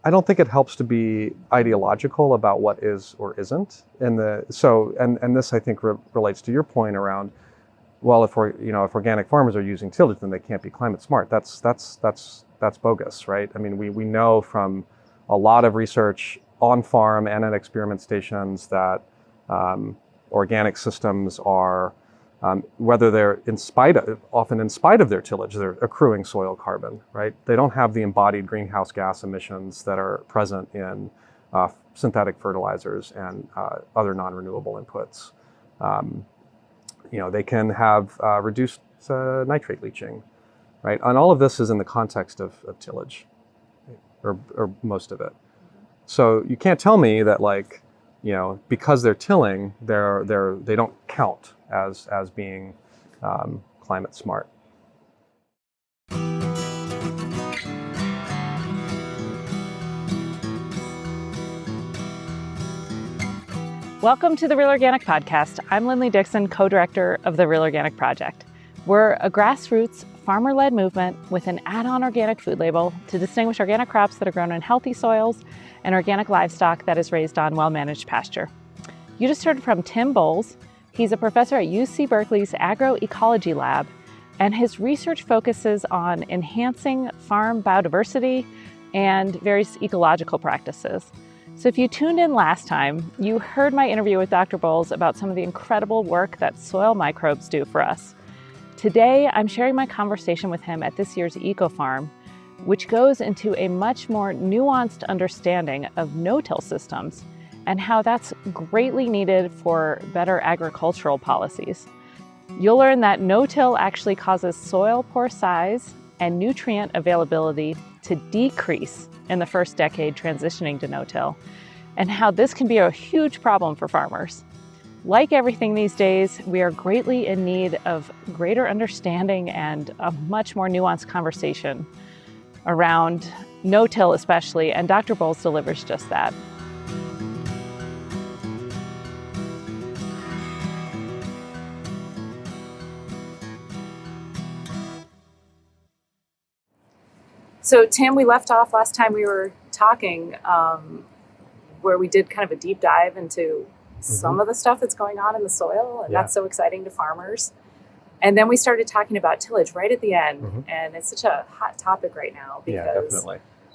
I don't think it helps to be ideological about what is or isn't. And this I think relates to your point around, well, if if organic farmers are using tillage, then they can't be climate smart. That's bogus, right? I mean, we know from a lot of research on farm and at experiment stations that organic systems are, whether they're often in spite of their tillage, they're accruing soil carbon, right? They don't have the embodied greenhouse gas emissions that are present in synthetic fertilizers and other non-renewable inputs. They can have reduced nitrate leaching, right? And all of this is in the context of tillage, or most of it. So you can't tell me that because they're tilling, they don't count as being climate smart. Welcome to the Real Organic Podcast. I'm Linley Dixon, co-director of the Real Organic Project. We're a grassroots, farmer-led movement with an add-on organic food label to distinguish organic crops that are grown in healthy soils and organic livestock that is raised on well-managed pasture. You just heard from Tim Bowles. He's a professor at UC Berkeley's Agroecology lab, and his research focuses on enhancing farm biodiversity and various ecological practices. So if you tuned in last time, you heard my interview with Dr. Bowles about some of the incredible work that soil microbes do for us. Today, I'm sharing my conversation with him at this year's Eco Farm, which goes into a much more nuanced understanding of no-till systems and how that's greatly needed for better agricultural policies. You'll learn that no-till actually causes soil pore size and nutrient availability to decrease in the first decade transitioning to no-till, and how this can be a huge problem for farmers. Like everything these days, we are greatly in need of greater understanding and a much more nuanced conversation around no-till especially, and Dr. Bowles delivers just that. So Tim, we left off last time we were talking where we did kind of a deep dive into some of the stuff that's going on in the soil, and that's so exciting to farmers. And then we started talking about tillage right at the end, and it's such a hot topic right now because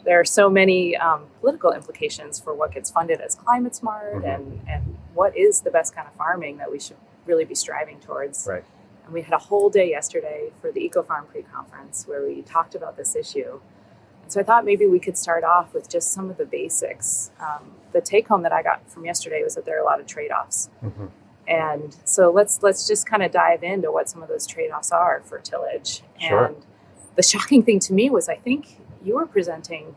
there are so many political implications for what gets funded as climate smart and what is the best kind of farming that we should really be striving towards. Right. And we had a whole day yesterday for the Eco Farm pre-conference where we talked about this issue. So I thought maybe we could start off with just some of the basics. The take home that I got from yesterday was that there are a lot of trade-offs. And so let's just kind of dive into what some of those trade-offs are for tillage. Sure. And the shocking thing to me was I think you were presenting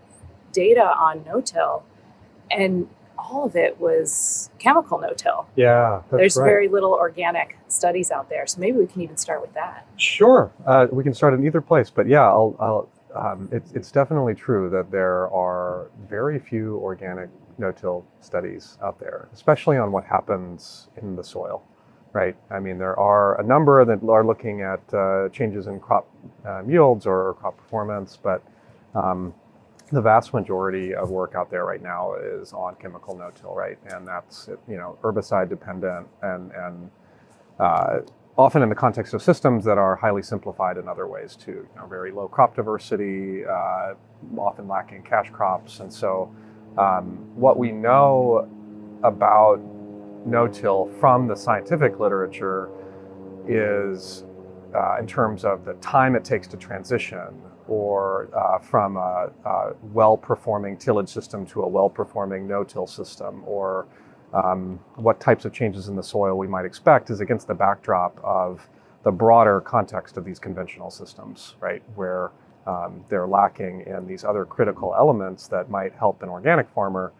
data on no-till, and all of it was chemical no-till. Yeah, There's very little organic studies out there. So maybe we can even start with that. Sure. We can start in either place, but yeah, it's definitely true that there are very few organic no-till studies out there, especially on what happens in the soil, right? I mean, there are a number that are looking at changes in crop yields or crop performance, but the vast majority of work out there right now is on chemical no-till, right? And that's herbicide dependent and often in the context of systems that are highly simplified in other ways too. Very low crop diversity, often lacking cash crops, and so what we know about no-till from the scientific literature is in terms of the time it takes to transition, or from a well-performing tillage system to a well-performing no-till system, or what types of changes in the soil we might expect, is against the backdrop of the broader context of these conventional systems, right? Where they're lacking in these other critical elements that might help an organic farmer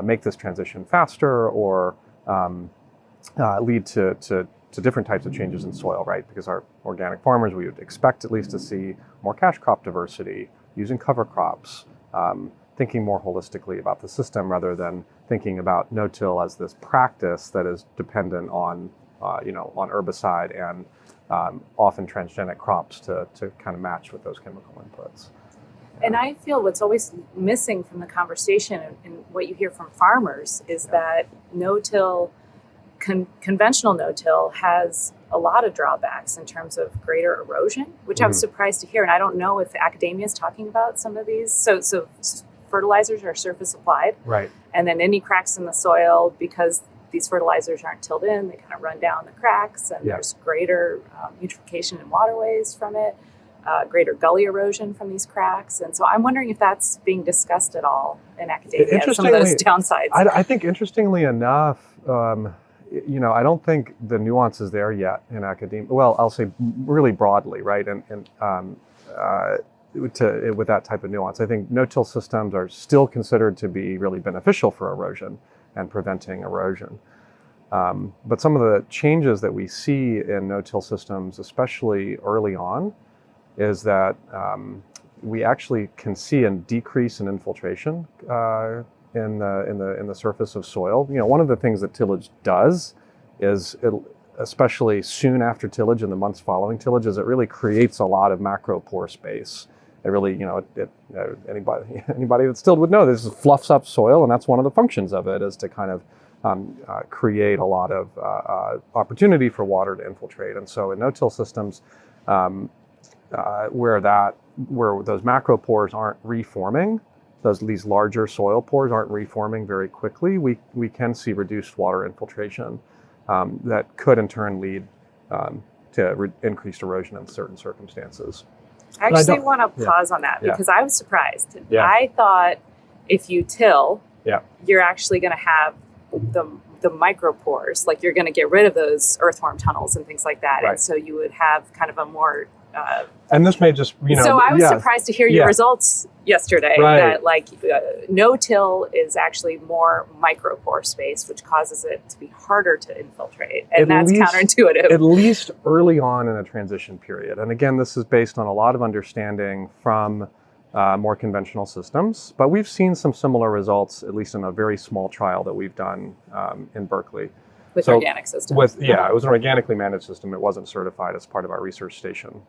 make this transition faster, or lead to different types of changes in soil, right? Because our organic farmers, we would expect at least to see more cash crop diversity, using cover crops, thinking more holistically about the system rather than thinking about no-till as this practice that is dependent on on herbicide and often transgenic crops to kind of match with those chemical inputs. And I feel what's always missing from the conversation and what you hear from farmers is that no-till, conventional no-till has a lot of drawbacks in terms of greater erosion, which I was surprised to hear. And I don't know if academia is talking about some of these. So fertilizers are surface applied. Right. And then any cracks in the soil, because these fertilizers aren't tilled in, they kind of run down the cracks, and there's greater eutrophication in waterways from it, greater gully erosion from these cracks. And so I'm wondering if that's being discussed at all in academia, some of those downsides. I think interestingly enough, I don't think the nuance is there yet in academia. Well, I'll say really broadly, right? With that type of nuance, I think no-till systems are still considered to be really beneficial for erosion and preventing erosion. But some of the changes that we see in no-till systems, especially early on, is that we actually can see a decrease in infiltration in the surface of soil. One of the things that tillage does is, especially soon after tillage and the months following tillage, is it really creates a lot of macro pore space. It really, anybody that's tilled would know this fluffs up soil, and that's one of the functions of it, is to kind of create a lot of opportunity for water to infiltrate. And so in no-till systems, where those macro pores aren't reforming, these larger soil pores aren't reforming very quickly, we can see reduced water infiltration that could in turn lead to increased erosion in certain circumstances. I actually want to pause on that because I was surprised. I thought if you till, you're actually going to have the micropores, like you're going to get rid of those earthworm tunnels and things like that. Right. And so you would have kind of a more... and this may just, So I was surprised to hear your results yesterday, that no-till is actually more micropore space, which causes it to be harder to infiltrate. And that's counterintuitive. At least early on in a transition period. And again, this is based on a lot of understanding from more conventional systems. But we've seen some similar results, at least in a very small trial that we've done in Berkeley. With organic systems. It was an organically managed system. It wasn't certified as part of our research station.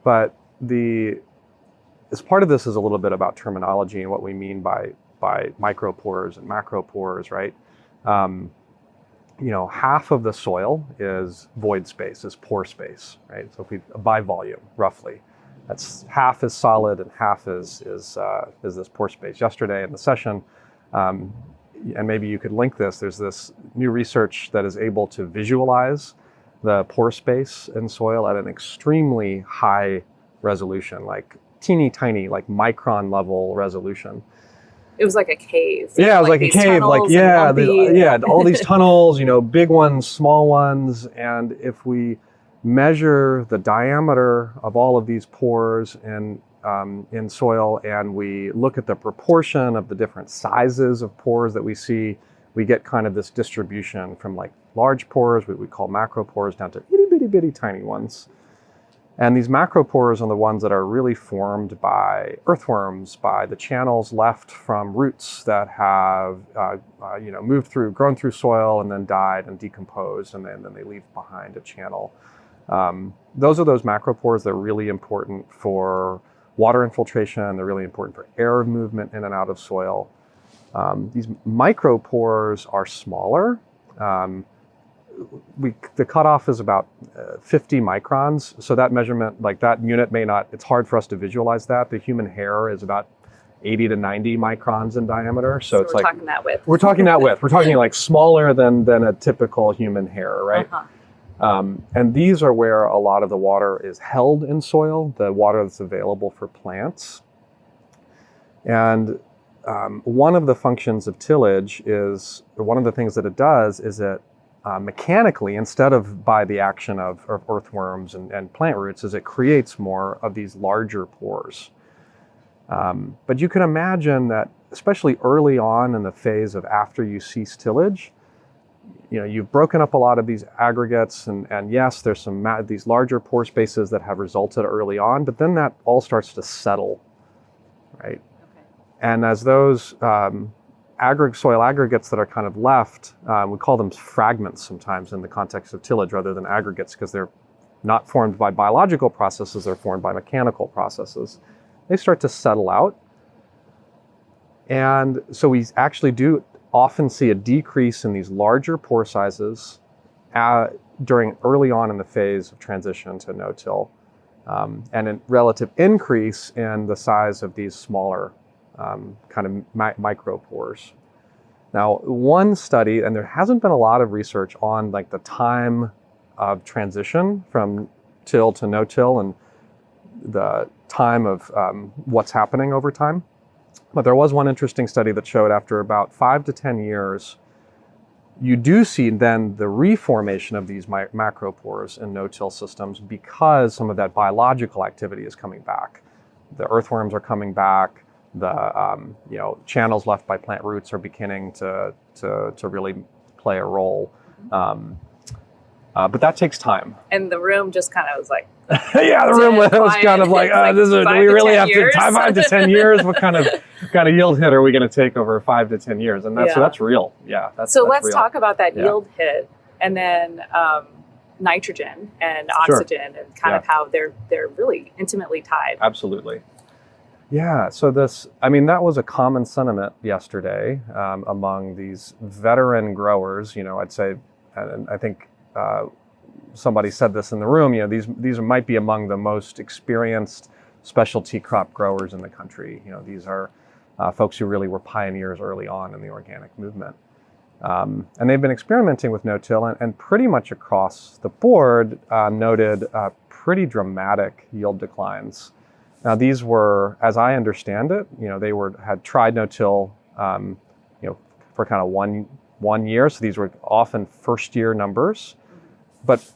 But as part of this is a little bit about terminology and what we mean by micropores and macropores, right? Half of the soil is void space, is pore space, right? So if we, by volume, roughly, that's half is solid and half is this pore space. Yesterday in the session, and maybe you could link this, there's this new research that is able to visualize the pore space in soil at an extremely high resolution, like teeny tiny, like micron level resolution. It was like a cave. Yeah, it was like a cave, all these tunnels, big ones, small ones. And if we measure the diameter of all of these pores in soil, and we look at the proportion of the different sizes of pores that we see, we get kind of this distribution from like large pores, what we call macropores, down to itty bitty tiny ones. And these macropores are the ones that are really formed by earthworms, by the channels left from roots that have grown through soil and then died and decomposed, and then they leave behind a channel. Those are those macropores that are really important for water infiltration. They're really important for air movement in and out of soil. These micropores are smaller. The cutoff is about 50 microns. So that measurement, like that unit it's hard for us to visualize that. The human hair is about 80 to 90 microns in diameter. So it's we're talking that width. We're talking that width. We're talking like smaller than a typical human hair, right? And these are where a lot of the water is held in soil, the water that's available for plants. And one of the functions of tillage is, one of the things that it does is it mechanically, instead of by the action of earthworms and plant roots, is it creates more of these larger pores. But you can imagine that, especially early on in the phase of after you cease tillage, you've broken up a lot of these aggregates, and yes, there's these larger pore spaces that have resulted early on, but then that all starts to settle, right? Okay. And as those soil aggregates that are kind of left, we call them fragments sometimes in the context of tillage rather than aggregates, because they're not formed by biological processes, they're formed by mechanical processes. they start to settle out. And so we actually do often see a decrease in these larger pore sizes during early on in the phase of transition to no-till, and a relative increase in the size of these smaller kind of micropores. Now, one study, and there hasn't been a lot of research on like the time of transition from till to no-till and the time of what's happening over time. But there was one interesting study that showed after about 5 to 10 years, you do see then the reformation of these macropores in no-till systems because some of that biological activity is coming back. The earthworms are coming back. The channels left by plant roots are beginning to really play a role. But that takes time. And the room just kind of was like, yeah, the room was kind of like, do we really have to 5 to 10 years? What kind of yield hit are we going to take over 5 to 10 years? And so that's real. Yeah. That's let's real. talk about that yield hit, and then nitrogen and oxygen, and kind of how they're really intimately tied. Absolutely. Yeah. So that was a common sentiment yesterday among these veteran growers. I'd say, and I think somebody said this in the room, these might be among the most experienced specialty crop growers in the country. These are folks who really were pioneers early on in the organic movement. And they've been experimenting with no-till and pretty much across the board noted pretty dramatic yield declines. Now these were, as I understand it, they had tried no-till, for kind of one year. So these were often first year numbers, but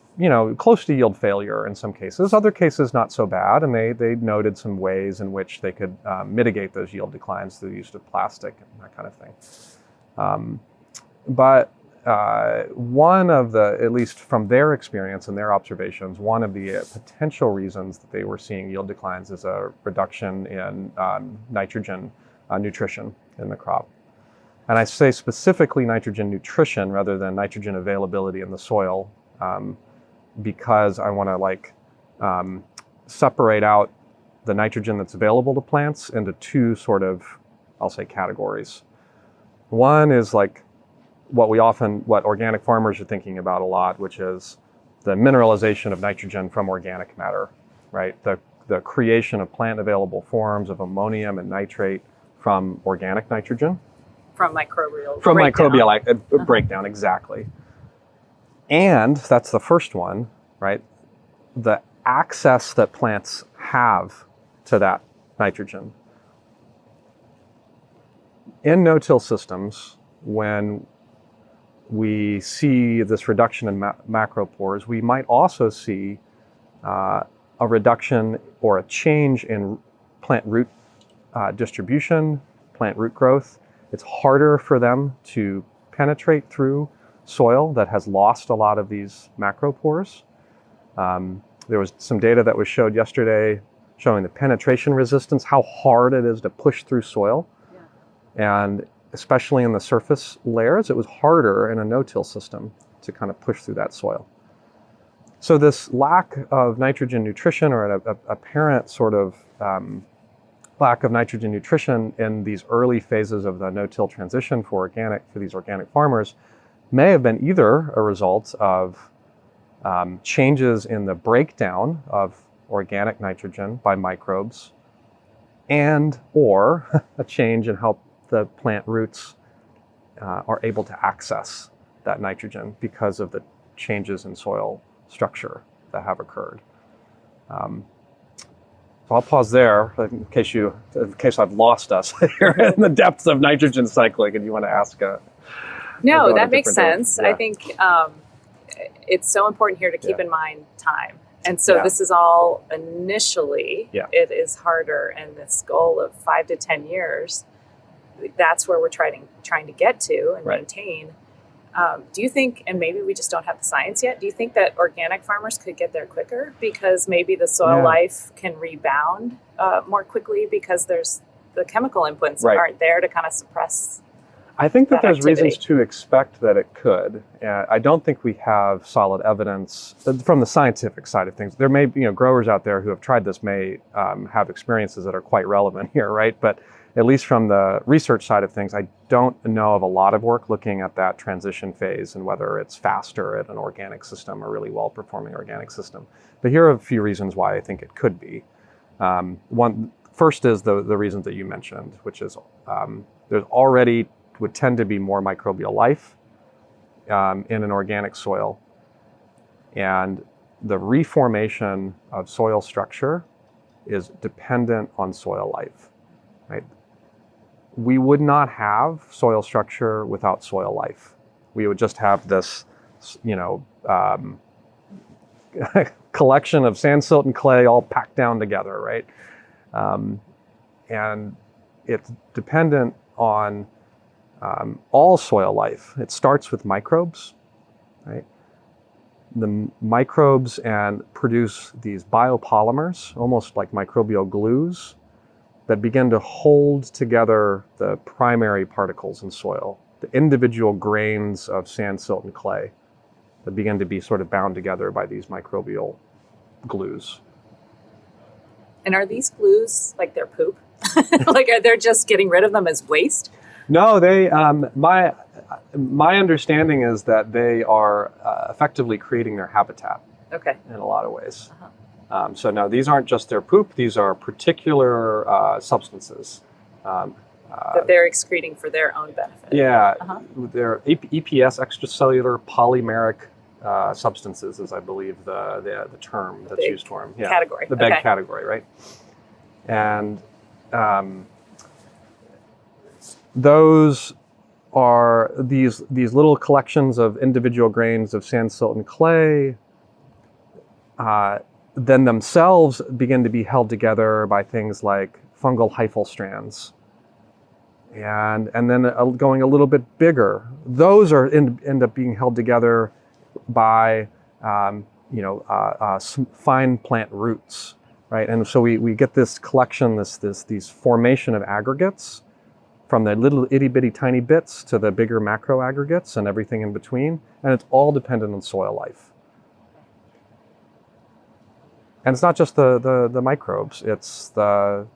close to yield failure in some cases. Other cases not so bad, and they noted some ways in which they could mitigate those yield declines through the use of plastic and that kind of thing. But one of the, at least from their experience and their observations, one of the potential reasons that they were seeing yield declines is a reduction in nitrogen nutrition in the crop. And I say specifically nitrogen nutrition rather than nitrogen availability in the soil, because I want to separate out the nitrogen that's available to plants into two sort of, I'll say, categories. One is like what organic farmers are thinking about a lot, which is the mineralization of nitrogen from organic matter, right? The creation of plant available forms of ammonium and nitrate from organic nitrogen. From microbial breakdown, exactly. And that's the first one, right? The access that plants have to that nitrogen. In no-till systems, when we see this reduction in macropores, we might also see a reduction or a change in plant root distribution, plant root growth. It's harder for them to penetrate through soil that has lost a lot of these macropores. There was some data that was showed yesterday showing the penetration resistance, how hard it is to push through soil. Yeah. And especially in the surface layers, it was harder in a no-till system to kind of push through that soil. So this lack of nitrogen nutrition, or an apparent sort of lack of nitrogen nutrition in these early phases of the no-till transition for these organic farmers, may have been either a result of changes in the breakdown of organic nitrogen by microbes, or a change in how the plant roots are able to access that nitrogen because of the changes in soil structure that have occurred. So I'll pause there in case I've lost us here in the depths of nitrogen cycling, and you want to ask No, that makes sense. Yeah. I think it's so important here to keep in mind time. And so this is all initially, it is harder, and this goal of 5 to 10 years, that's where we're trying to get to and maintain. Do you think, and maybe we just don't have the science yet, do you think that organic farmers could get there quicker because maybe the soil life can rebound more quickly because there's the chemical inputs aren't there to kind of suppress? I think that there's activity? reasons to expect that it could. I don't think we have solid evidence from the scientific side of things. There may be, growers out there who have tried this may have experiences that are quite relevant here, right? But at least from the research side of things, I don't know of a lot of work looking at that transition phase and whether it's faster at an organic system or really well-performing organic system. But here are a few reasons why I think it could be. First is the reasons that you mentioned, which is there's already would tend to be more microbial life in an organic soil. And the reformation of soil structure is dependent on soil life, right? We would not have soil structure without soil life. We would just have this, collection of sand, silt, and clay all packed down together, right? And it's dependent on all soil life. It starts with microbes, right? The microbes and produce these biopolymers, almost like microbial glues, that begin to hold together the primary particles in soil, the individual grains of sand, silt, and clay that begin to be sort of bound together by these microbial glues. And are these glues like their poop? Like, are they just getting rid of them as waste? No, they. My understanding is that they are effectively creating their habitat. Okay. In a lot of ways. Uh-huh. So no, these aren't just their poop. These are particular substances. That they're excreting for their own benefit. Yeah, Uh-huh. they're EPS, extracellular polymeric substances, is I believe the term that's used for them. Yeah, category. The big Okay. category, right? And those are these little collections of individual grains of sand, silt, and clay. Then themselves begin to be held together by things like fungal hyphal strands. And then going a little bit bigger, those are end up being held together by fine plant roots, right? And so we get this collection, these formation of aggregates, from the little itty bitty tiny bits to the bigger macro aggregates and everything in between, and it's all dependent on soil life. And it's not just the microbes; it's the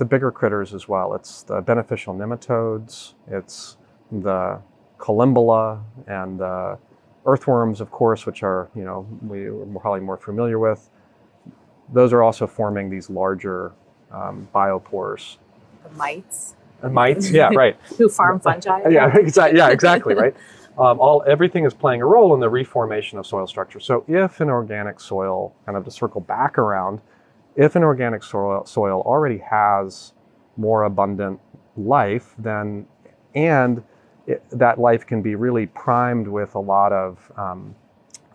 bigger critters as well. It's the beneficial nematodes, it's the columbella and the earthworms, of course, which are we're probably more familiar with. Those are also forming these larger biopores. The mites. Mites, yeah, right. Who farm fungi. Yeah, exactly, right. Everything is playing a role in the reformation of soil structure. So if an organic soil, kind of to circle back around, if an organic soil already has more abundant life, that life can be really primed with a lot of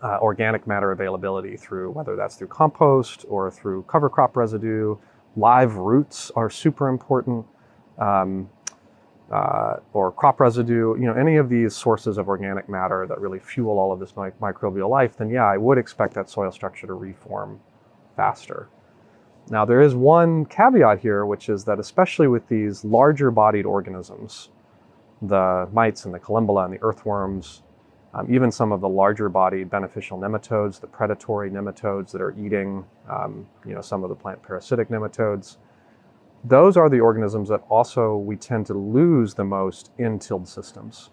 organic matter availability through, whether that's through compost or through cover crop residue. Live roots are super important. Or crop residue, any of these sources of organic matter that really fuel all of this microbial life, then yeah, I would expect that soil structure to reform faster. Now, there is one caveat here, which is that especially with these larger bodied organisms, the mites and the columbella and the earthworms, even some of the larger bodied beneficial nematodes, the predatory nematodes that are eating some of the plant parasitic nematodes, those are the organisms that also we tend to lose the most in tilled systems,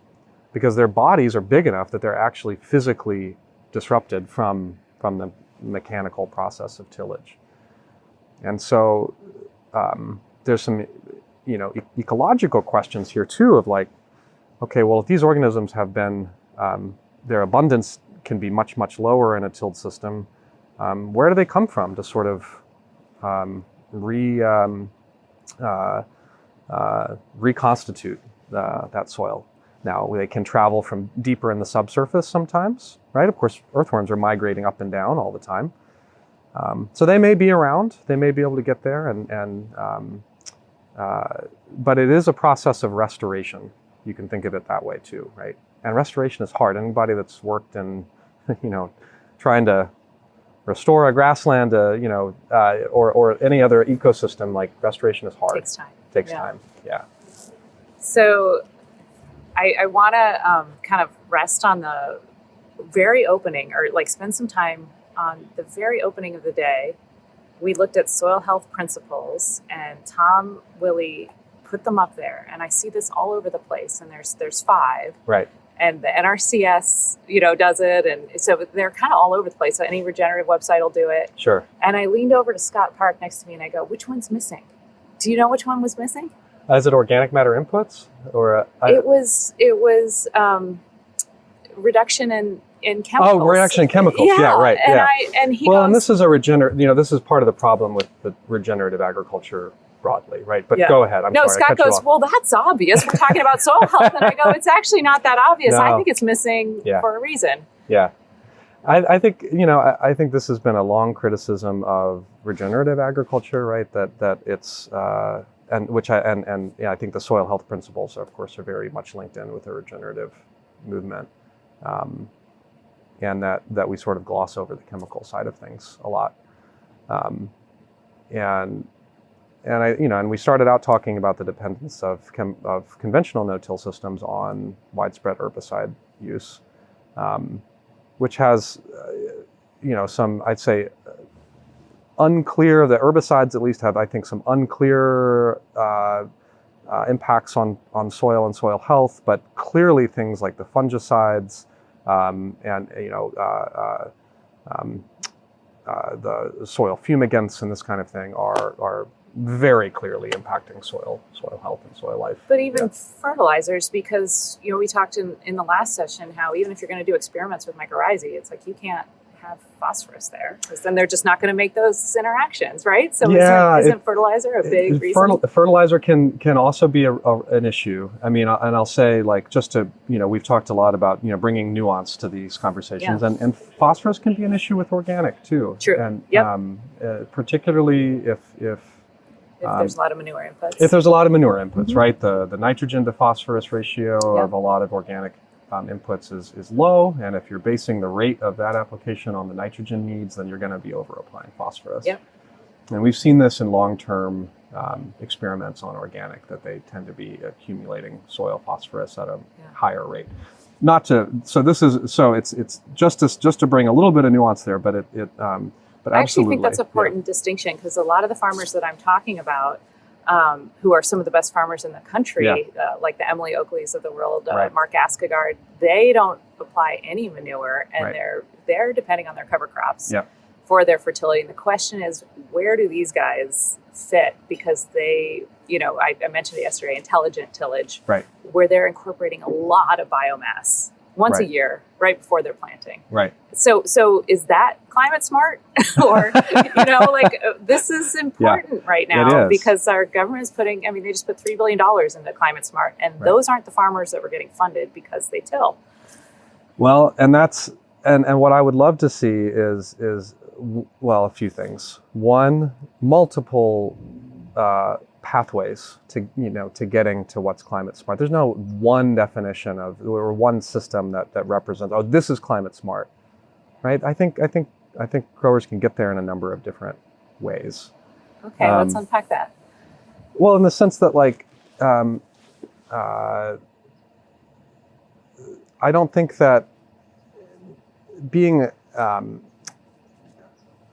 because their bodies are big enough that they're actually physically disrupted from the mechanical process of tillage. And so there's some ecological questions here too of like, okay, well, if these organisms have been, their abundance can be much, much lower in a tilled system, where do they come from to sort of reconstitute that soil? Now, they can travel from deeper in the subsurface sometimes, right? Of course, earthworms are migrating up and down all the time. So they may be around, they may be able to get there, but it is a process of restoration. You can think of it that way too, right? And restoration is hard. Anybody that's worked in, trying to restore a grassland, or any other ecosystem, like restoration is hard. Takes time. Takes time, yeah. So I want to kind of rest on the very opening, or like spend some time on the very opening of the day. We looked at soil health principles, and Tom Willie put them up there, and I see this all over the place. And there's 5, Right. And the NRCS, does it, and so they're kind of all over the place. So any regenerative website will do it. Sure. And I leaned over to Scott Park next to me, and I go, "Which one's missing? Do you know which one was missing?" Is it organic matter inputs or? It was reduction in chemicals. Oh, reduction in chemicals. Yeah, right. And Yeah. and he Well, goes, and this is a regenerative. This is part of the problem with the regenerative agriculture broadly, right? But Yeah. go ahead. I'm no, sorry. I Scott cut you goes, off. "Well, that's obvious. We're talking about soil health." And I go, "It's actually not that obvious. I No. think it's missing Yeah. for a reason." Yeah. I think, I think this has been a long criticism of regenerative agriculture, right? That it's, I think the soil health principles, of course, are very much linked in with the regenerative movement. And that we sort of gloss over the chemical side of things a lot. And we started out talking about the dependence of conventional no-till systems on widespread herbicide use, which has, some, I'd say, unclear. The herbicides at least have, I think, some unclear impacts on soil and soil health, but clearly things like the fungicides the soil fumigants and this kind of thing are very clearly impacting soil health and soil life. But even fertilizers, because we talked in the last session how even if you're going to do experiments with mycorrhizae, it's like you can't have phosphorus there because then they're just not going to make those interactions, right? So isn't fertilizer a big reason? Fertilizer can also be an issue. I mean, and I'll say, like, just to, we've talked a lot about, bringing nuance to these conversations, and phosphorus can be an issue with organic too. True. And particularly if there's a lot of manure inputs. If there's a lot of manure inputs, right? The nitrogen to phosphorus ratio of a lot of organic inputs is low, and if you're basing the rate of that application on the nitrogen needs, then you're going to be over applying phosphorus. Yep. And we've seen this in long-term experiments on organic, that they tend to be accumulating soil phosphorus at a higher rate. It's just to bring a little bit of nuance there, but but I actually think absolutely, that's an important distinction, because a lot of the farmers that I'm talking about, who are some of the best farmers in the country, like the Emily Oakleys of the world, Mark Askegard, they don't apply any manure, and they're depending on their cover crops for their fertility. And the question is, where do these guys fit? Because they, I mentioned it yesterday, intelligent tillage, where they're incorporating a lot of biomass once a year, right before they're planting. Right. So is that climate smart? Or, this is important right now, because our government is putting, they just put $3 billion into climate smart, and those aren't the farmers that were getting funded because they till. Well, and that's, and what I would love to see is a few things. One, multiple pathways to getting to what's climate smart. There's no one definition or one system that represents, this is climate smart, right? I think growers can get there in a number of different ways. Okay, let's unpack that. Well, in the sense that, like, I don't think that being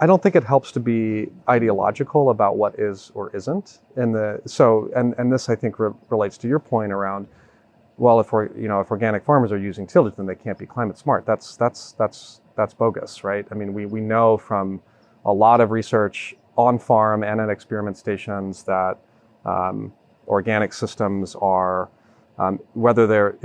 I don't think it helps to be ideological about what is or isn't. And this, I think, relates to your point around, well, if organic farmers are using tillage, then they can't be climate smart. That's bogus, right? I mean, we know from a lot of research on farm and at experiment stations that organic systems are, whether they're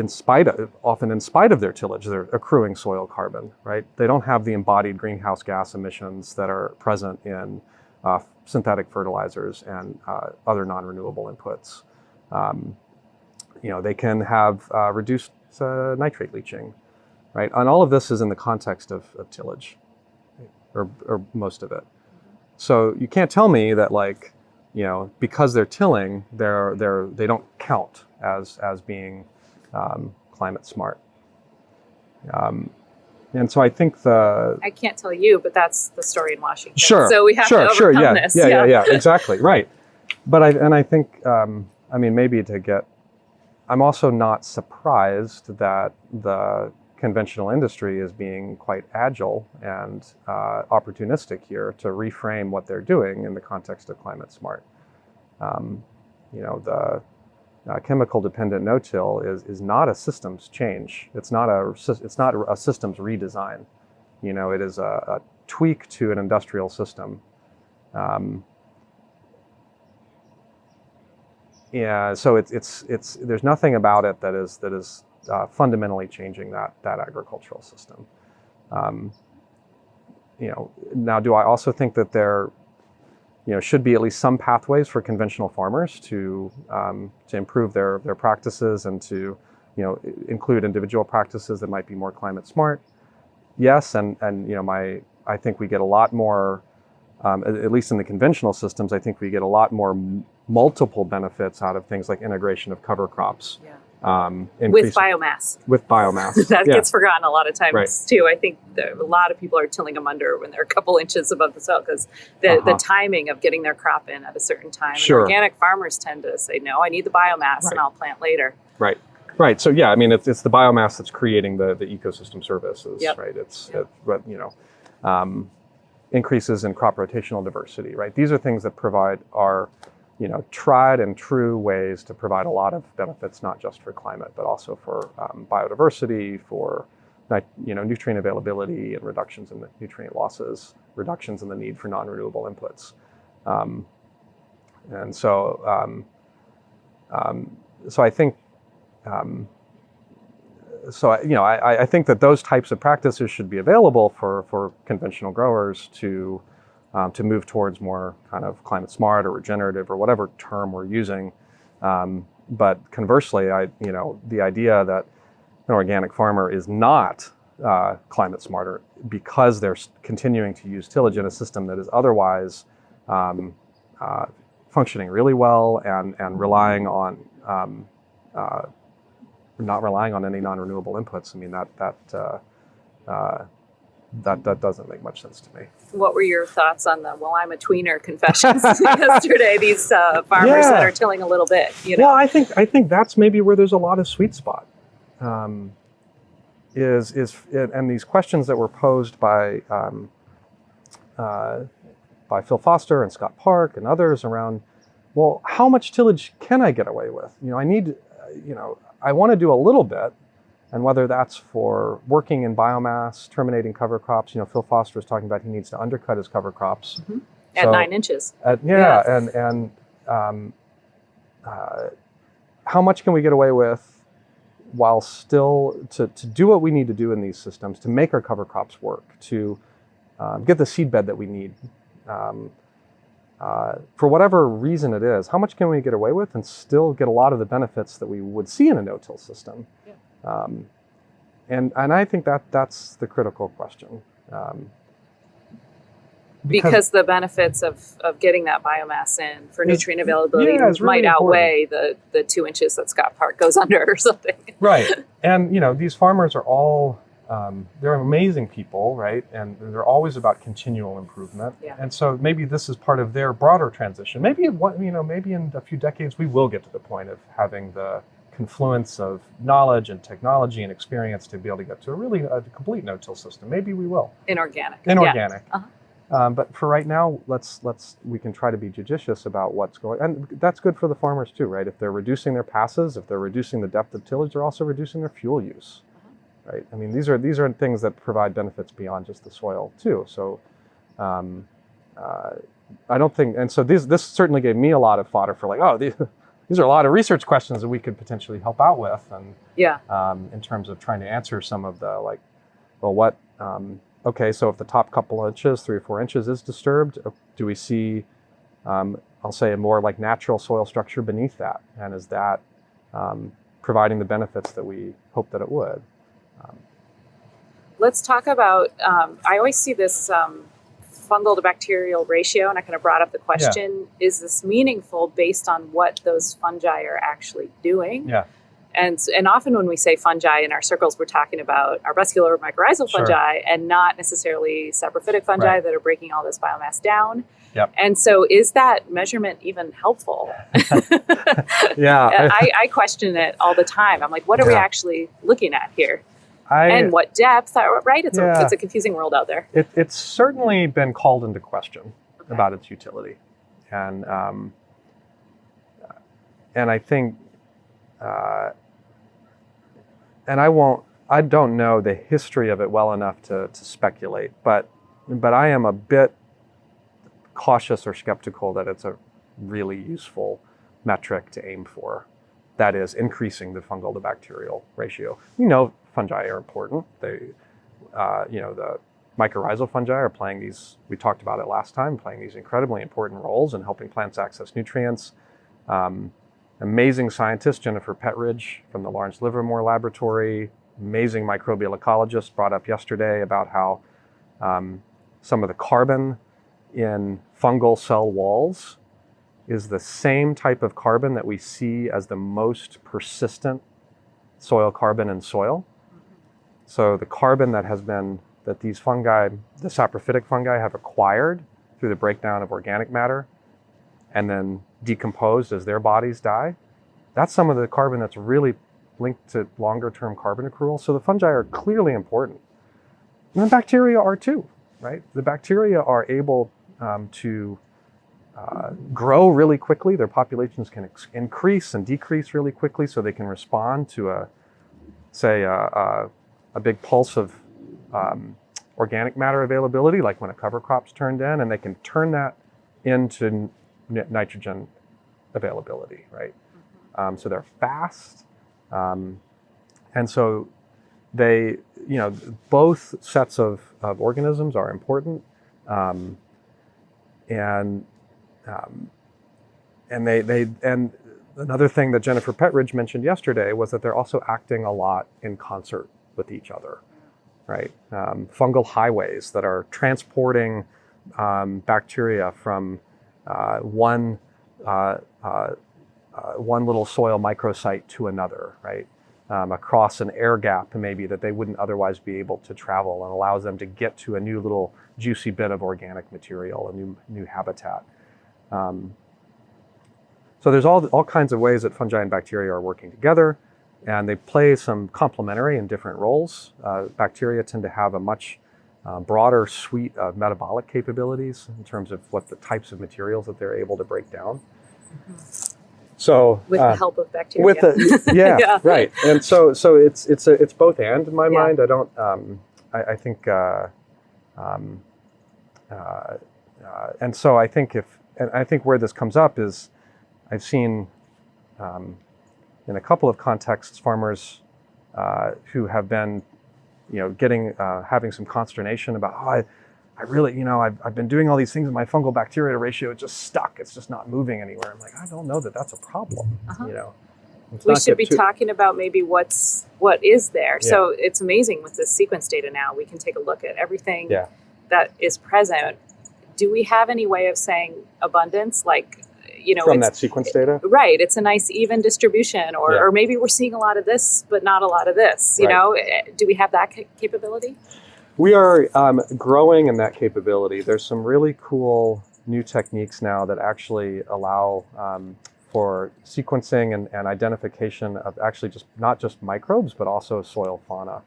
often in spite of their tillage, they're accruing soil carbon, right? They don't have the embodied greenhouse gas emissions that are present in synthetic fertilizers and other non-renewable inputs. They can have reduced nitrate leaching, right? And all of this is in the context of tillage, or most of it. So you can't tell me that, like, because they're tilling, they don't count as being climate smart. And so I think I can't tell you, but that's the story in Washington. Sure. So we have to overcome this. Yeah, exactly, right. But I think, maybe to get I'm also not surprised that the conventional industry is being quite agile and opportunistic here to reframe what they're doing in the context of climate smart. The chemical dependent no-till is not a systems change. It's not a systems redesign. It is a tweak to an industrial system. So it's there's nothing about it that is fundamentally changing that agricultural system. Now, do I also think that there should be at least some pathways for conventional farmers to improve their practices and to include individual practices that might be more climate smart? Yes, and I think we get a lot more, at least in the conventional systems, I think we get a lot more multiple benefits out of things like integration of cover crops. Yeah. With biomass. With biomass. That gets forgotten a lot of times, right. too. I think a lot of people are tilling them under when they're a couple inches above the soil because the timing of getting their crop in at a certain time. Sure. And organic farmers tend to say, no, I need the biomass and I'll plant later. Right. Right. So, yeah, I mean, it's the biomass that's creating the ecosystem services, yep. right? Increases in crop rotational diversity, right? These are things that provide our tried and true ways to provide a lot of benefits, not just for climate, but also for biodiversity, for nutrient availability and reductions in the nutrient losses, reductions in the need for non-renewable inputs. So I think, I think that those types of practices should be available for conventional growers to move towards more kind of climate smart or regenerative or whatever term we're using. But conversely, the idea that an organic farmer is not climate smarter because they're continuing to use tillage in a system that is otherwise functioning really well and relying on not relying on any non-renewable inputs. I mean, that doesn't make much sense to me. What were your thoughts on the I'm a tweener confessions yesterday? These farmers that are tilling a little bit. Well, I think that's maybe where there's a lot of sweet spot. And these questions that were posed by Phil Foster and Scott Park and others around, well, how much tillage can I get away with? I want to do a little bit. And whether that's for working in biomass, terminating cover crops, Phil Foster was talking about he needs to undercut his cover crops. Mm-hmm. At 9 inches. And how much can we get away with while still to do what we need to do in these systems to make our cover crops work, to get the seed bed that we need. For whatever reason it is, how much can we get away with and still get a lot of the benefits that we would see in a no-till system? Yeah. And I think that's the critical question. Because the benefits of getting that biomass in for nutrient availability might outweigh the 2 inches that Scott Park goes under or something. Right. And, these farmers are all, they're amazing people, right? And they're always about continual improvement. Yeah. And so maybe this is part of their broader transition. Maybe maybe in a few decades, we will get to the point of having the confluence of knowledge and technology and experience to be able to get to a complete no-till system. Maybe we will. Inorganic. Uh-huh. But for right now, we can try to be judicious about what's going, and that's good for the farmers too, right? If they're reducing their passes, if they're reducing the depth of tillage, they're also reducing their fuel use, right? I mean, these are things that provide benefits beyond just the soil too. So, I don't think, and so this certainly gave me a lot of fodder for these are a lot of research questions that we could potentially help out with, and in terms of trying to answer some of the okay, so if the top couple of inches, 3 or 4 inches, is disturbed, do we see, I'll say, a more like natural soil structure beneath that, and is that providing the benefits that we hope that it would? Let's talk about. I always see this. Fungal to bacterial ratio, and I kind of brought up the question, is this meaningful based on what those fungi are actually doing? Yeah. And often when we say fungi in our circles, we're talking about arbuscular or mycorrhizal fungi and not necessarily saprophytic fungi that are breaking all this biomass down. Yep. And so is that measurement even helpful? Yeah. I question it all the time. I'm like, what are we actually looking at here? And what depth, right? It's a confusing world out there. It's certainly been called into question about its utility. And I think, and I don't know the history of it well enough to speculate, but I am a bit cautious or skeptical that it's a really useful metric to aim for. That is increasing the fungal to bacterial ratio. We know fungi are important. They, the mycorrhizal fungi are playing these, we talked about it last time, playing these incredibly important roles in helping plants access nutrients. Amazing scientist, Jennifer Petridge from the Lawrence Livermore Laboratory, amazing microbial ecologist, brought up yesterday about how some of the carbon in fungal cell walls is the same type of carbon that we see as the most persistent soil carbon in soil. So the carbon that these fungi, the saprophytic fungi, have acquired through the breakdown of organic matter and then decomposed as their bodies die, that's some of the carbon that's really linked to longer term carbon accrual. So the fungi are clearly important. And the bacteria are too, right? The bacteria are able to grow really quickly. Their populations can increase and decrease really quickly, so they can respond to a big pulse of organic matter availability, like when a cover crop's turned in, and they can turn that into nitrogen availability, right? So they're fast, and so they, both sets of organisms are important, and another thing that Jennifer Petridge mentioned yesterday was that they're also acting a lot in concert with each other, right? Fungal highways that are transporting bacteria from one little soil microsite to another, right? Across an air gap maybe that they wouldn't otherwise be able to travel, and allows them to get to a new little juicy bit of organic material, a new habitat. So there's all kinds of ways that fungi and bacteria are working together, and they play some complementary and different roles. Bacteria tend to have a much broader suite of metabolic capabilities in terms of what the types of materials that they're able to break down. So with the help of bacteria. Right. And so it's both and in my mind. I don't. I think. And so I think where this comes up is, I've seen in a couple of contexts farmers who have been, having some consternation about, I really, I've been doing all these things and my fungal bacteria ratio is just stuck. It's just not moving anywhere. I'm like, I don't know that that's a problem. We should be talking about maybe what is there. Yeah. So it's amazing with this sequence data now, we can take a look at everything that is present. Do we have any way of saying abundance? From that sequence data? Right. It's a nice even distribution, or maybe we're seeing a lot of this, but not a lot of this, Do we have that capability? We are growing in that capability. There's some really cool new techniques now that actually allow for sequencing and identification of actually not just microbes, but also soil fauna.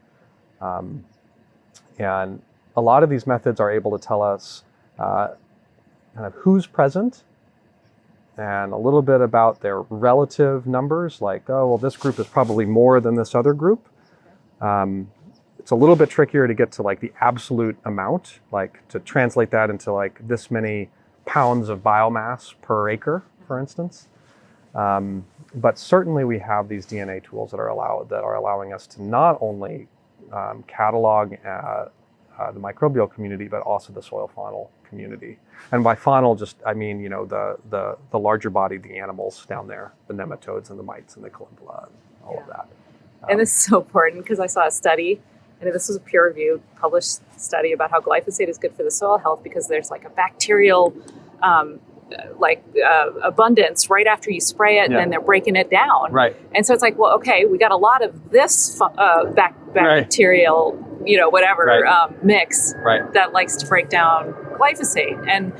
And a lot of these methods are able to tell us kind of who's present and a little bit about their relative numbers, like, this group is probably more than this other group. It's a little bit trickier to get to the absolute amount, to translate that into this many pounds of biomass per acre, for instance. But certainly we have these DNA tools that are allowing us to not only catalog the microbial community, but also the soil faunal community. And by faunal, I mean the larger body, the animals down there, the nematodes and the mites and the columbella, and all of that. And this is so important because I saw a study, and this was a peer-reviewed, published study about how glyphosate is good for the soil health because there's a bacterial abundance right after you spray it, and then they're breaking it down. Right. And so it's we got a lot of this bacterial, mix that likes to break down glyphosate. And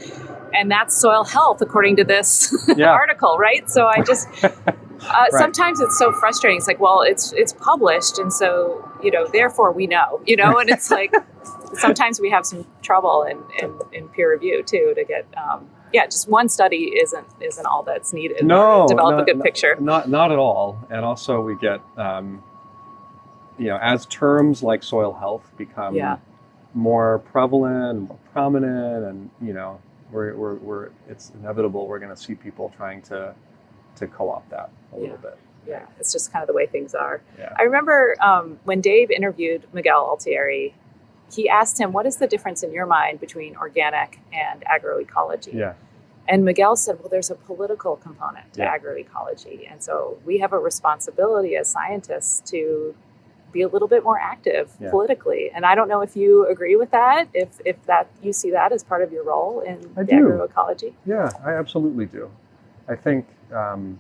and that's soil health according to this Yeah. article, right? So I just Right. sometimes it's so frustrating. It's like, well, it's published, and so therefore we know, and it's like sometimes we have some trouble in peer review too to get. Just one study isn't all that's needed to develop a good picture. Not at all. And also we get, as terms like soil health become more prevalent, more prominent, and we're it's inevitable we're going to see people trying to co-opt that a little bit. Yeah, it's just kind of the way things are. Yeah. I remember when Dave interviewed Miguel Altieri, he asked him, what is the difference in your mind between organic and agroecology? Yeah. And Miguel said, well, there's a political component to agroecology. And so we have a responsibility as scientists to be a little bit more active politically. And I don't know if you agree with that, if that you see that as part of your role in agroecology. Yeah, I absolutely do. I think, and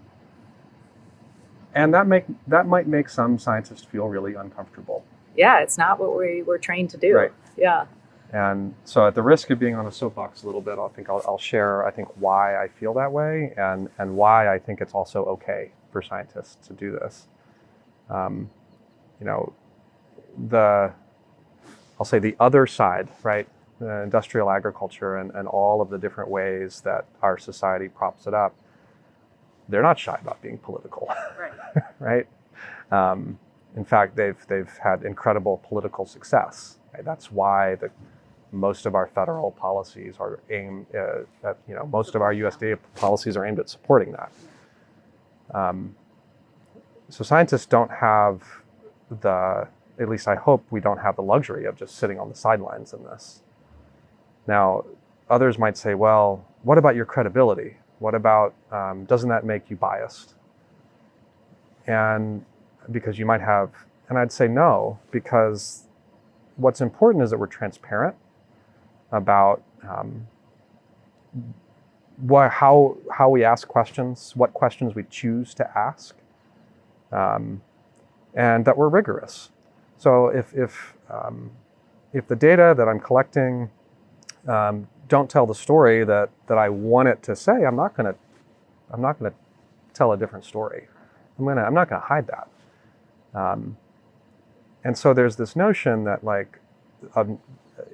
that might make some scientists feel really uncomfortable. Yeah, it's not what we were trained to do. Right. Yeah. And so at the risk of being on a soapbox a little bit, I'll share, I think, why I feel that way and why I think it's also okay for scientists to do this. I'll say the other side, right? Industrial agriculture and all of the different ways that our society props it up, they're not shy about being political, right? Right? In fact, they've had incredible political success. Right? That's why most of our federal policies are aimed at, most of our USDA policies are aimed at supporting that. So scientists don't have at least I hope we don't have the luxury of just sitting on the sidelines in this. Now, others might say, well, what about your credibility? What about, doesn't that make you biased? And because you might have, and I'd say no, because what's important is that we're transparent about how we ask questions, what questions we choose to ask, and that we're rigorous. So if the data that I'm collecting don't tell the story that I want it to say, I'm not gonna tell a different story. I'm not gonna hide that. And so there's this notion that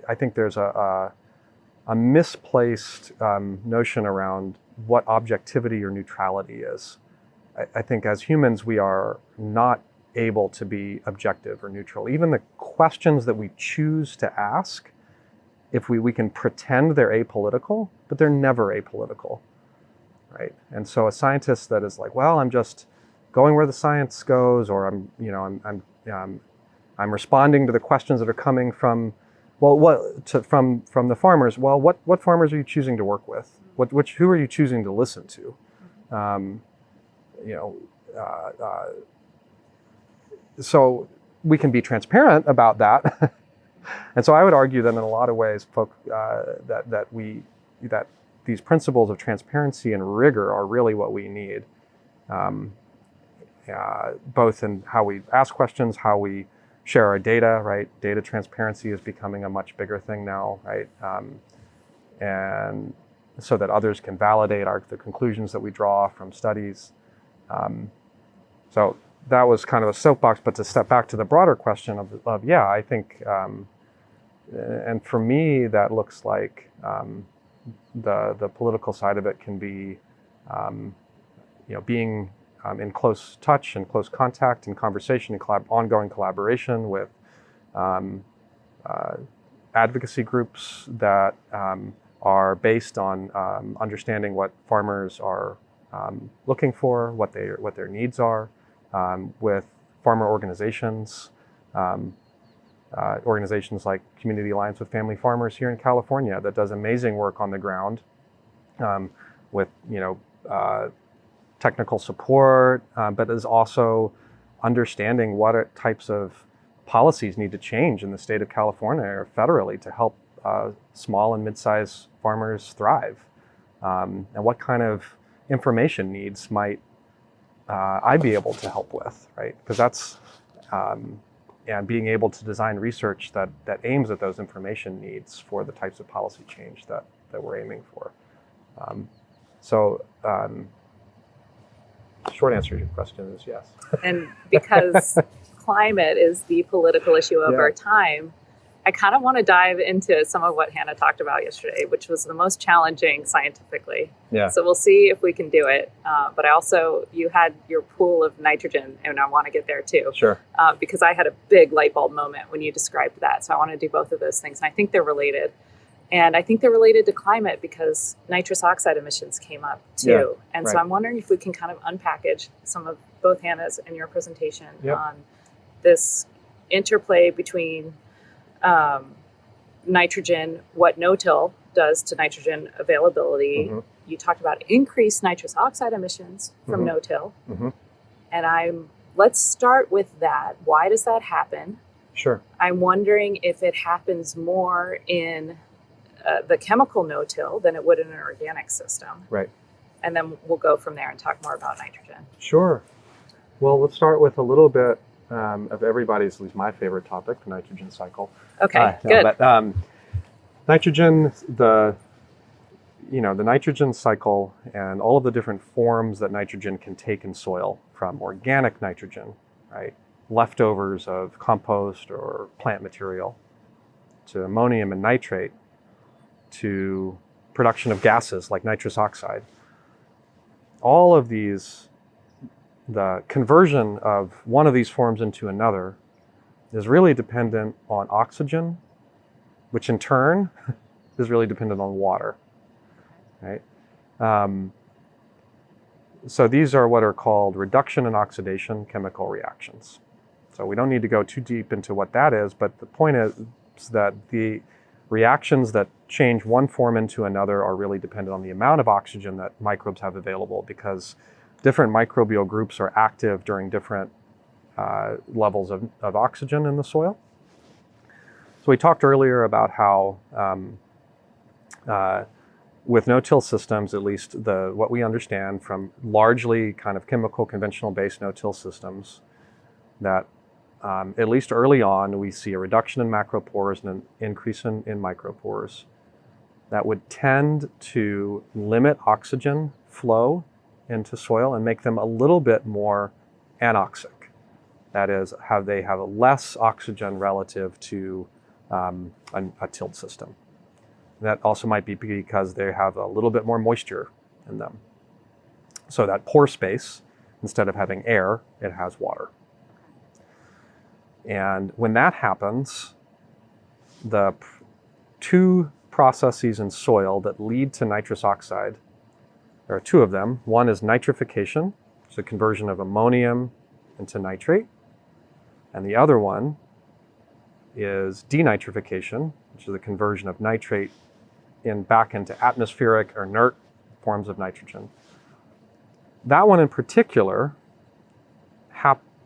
I think there's a misplaced notion around what objectivity or neutrality is. I think as humans we are not able to be objective or neutral. Even the questions that we choose to ask, if we can pretend they're apolitical, but they're never apolitical, right? And so a scientist that is like, well, I'm just going where the science goes, or I'm responding to the questions that are coming from, from the farmers. Well, what farmers are you choosing to work with? Who are you choosing to listen to? So we can be transparent about that. And so I would argue that in a lot of ways, that these principles of transparency and rigor are really what we need, both in how we ask questions, how we share our data, right? Data transparency is becoming a much bigger thing now, right? And so that others can validate the conclusions that we draw from studies. So that was kind of a soapbox, but to step back to the broader question of I think, and for me, that looks like the political side of it can be, being in close touch and close contact and conversation and ongoing collaboration with advocacy groups that are based on understanding what farmers are looking for, what their needs are, with farmer organizations, organizations like Community Alliance with Family Farmers here in California that does amazing work on the ground with technical support, but is also understanding what types of policies need to change in the state of California or federally to help small and mid-sized farmers thrive, and what kind of information needs might I be able to help with, right? Because that's and being able to design research that aims at those information needs for the types of policy change that we're aiming for. Short answer to your question is yes. And because climate is the political issue of Yeah. our time, I kind of want to dive into some of what Hannah talked about yesterday, which was the most challenging scientifically. Yeah. So we'll see if we can do it. But you had your pool of nitrogen, and I want to get there too. Sure. Because I had a big light bulb moment when you described that. So I want to do both of those things. And I think they're related. And I think they're related to climate because nitrous oxide emissions came up too. Yeah, and so right. I'm wondering if we can kind of unpackage some of both Hannah's and your presentation Yep. on this interplay between nitrogen, what no-till does to nitrogen availability. Mm-hmm. You talked about increased nitrous oxide emissions from Mhm. no-till. Mm-hmm. And let's start with that. Why does that happen? Sure. I'm wondering if it happens more in the chemical no-till than it would in an organic system. Right. And then we'll go from there and talk more about nitrogen. Sure. Well, let's start with a little bit of everybody's, at least my favorite topic, the nitrogen cycle. Okay, No, good. but nitrogen, the nitrogen cycle and all of the different forms that nitrogen can take in soil, from organic nitrogen, right, leftovers of compost or plant material, to ammonium and nitrate, to production of gases like nitrous oxide. All of these, the conversion of one of these forms into another is really dependent on oxygen, which in turn is really dependent on water, right? So these are what are called reduction and oxidation chemical reactions. So we don't need to go too deep into what that is, but the point is that the reactions that change one form into another are really dependent on the amount of oxygen that microbes have available, because different microbial groups are active during different levels of oxygen in the soil. So we talked earlier about how with no-till systems, at least what we understand from largely kind of chemical conventional based no-till systems, that at least early on, we see a reduction in macropores and an increase in micropores that would tend to limit oxygen flow into soil and make them a little bit more anoxic. That is, they have less oxygen relative to a tilled system. That also might be because they have a little bit more moisture in them. So that pore space, instead of having air, it has water. And when that happens, the two processes in soil that lead to nitrous oxide, there are two of them. One is nitrification, which is the conversion of ammonium into nitrate. And the other one is denitrification, which is the conversion of nitrate back into atmospheric or inert forms of nitrogen. That one in particular,